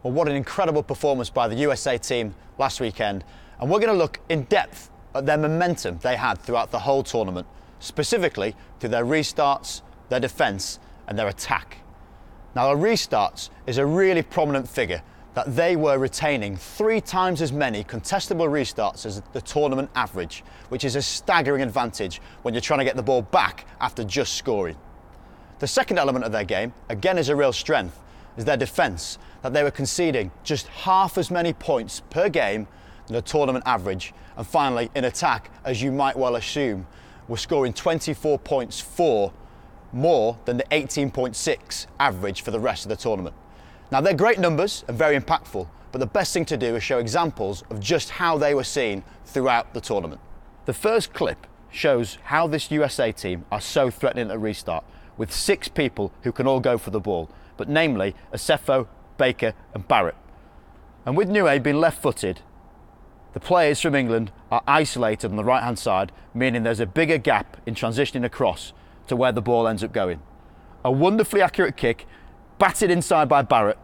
Well, what an incredible performance by the USA team last weekend. And we're going to look in depth at their momentum they had throughout the whole tournament, specifically through their restarts, their defence and their attack. Now, the restarts is a really prominent figure that they were retaining 3 times as many contestable restarts as the tournament average, which is a staggering advantage when you're trying to get the ball back after just scoring. The second element of their game, again, is a real strength, is their defence, that they were conceding just half as many points per game than the tournament average. And finally, in attack, as you might well assume, were scoring 24 points more than the 18.6 average for the rest of the tournament. Now, they're great numbers and very impactful, but the best thing to do is show examples of just how they were seen throughout the tournament. The first clip shows how this USA team are so threatening at restart, with 6 people who can all go for the ball, but namely Asefo, Baker and Barrett. And with Nue being left-footed, the players from England are isolated on the right-hand side, meaning there's a bigger gap in transitioning across to where the ball ends up going. A wonderfully accurate kick, batted inside by Barrett.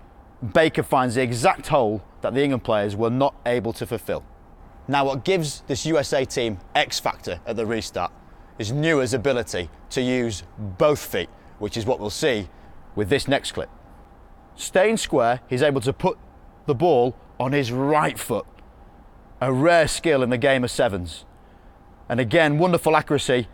Baker finds the exact hole that the England players were not able to fulfill. Now, what gives this USA team X factor at the restart is Nue's ability to use both feet, which is what we'll see with this next clip. Staying square, he's able to put the ball on his right foot, a rare skill in the game of sevens. And again, wonderful accuracy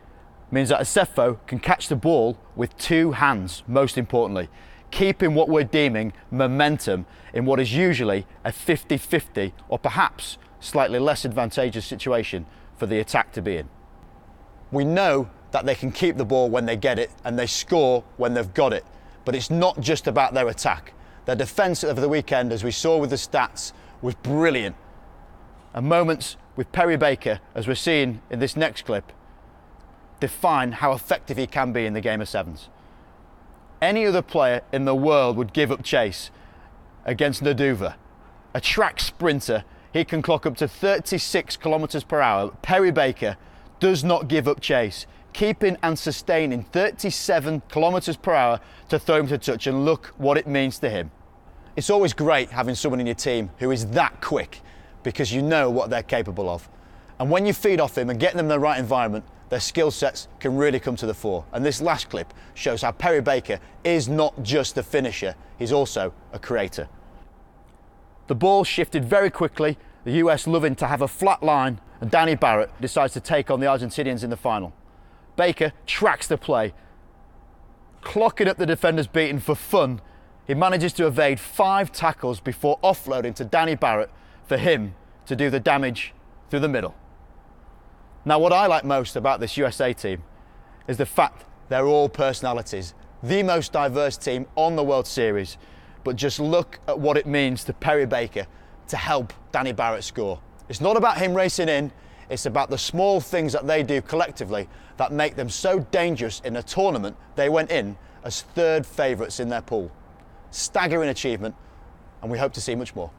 means that Asefo can catch the ball with 2 hands, most importantly, keeping what we're deeming momentum in what is usually a 50-50 or perhaps slightly less advantageous situation for the attack to be in. We know that they can keep the ball when they get it and they score when they've got it, but it's not just about their attack. Their defence over the weekend, as we saw with the stats, was brilliant. And moments with Perry Baker, as we're seeing in this next clip, define how effective he can be in the game of sevens. Any other player in the world would give up chase against Naduva. A track sprinter, he can clock up to 36 kilometres per hour. Perry Baker does not give up chase, keeping and sustaining 37 kilometres per hour to throw him to touch, and look what it means to him. It's always great having someone in your team who is that quick, because you know what they're capable of. And when you feed off him and get them in the right environment, their skill sets can really come to the fore. And this last clip shows how Perry Baker is not just a finisher, he's also a creator. The ball shifted very quickly, the US loving to have a flat line, and Danny Barrett decides to take on the Argentinians in the final. Baker tracks the play, clocking up the defenders beaten for fun. He manages to evade 5 tackles before offloading to Danny Barrett for him to do the damage through the middle. Now, what I like most about this USA team is the fact they're all personalities, the most diverse team on the World Series. But just look at what it means to Perry Baker to help Danny Barrett score. It's not about him racing in, it's about the small things that they do collectively that make them so dangerous in a tournament they went in as 3rd favourites in their pool. Staggering achievement, and we hope to see much more.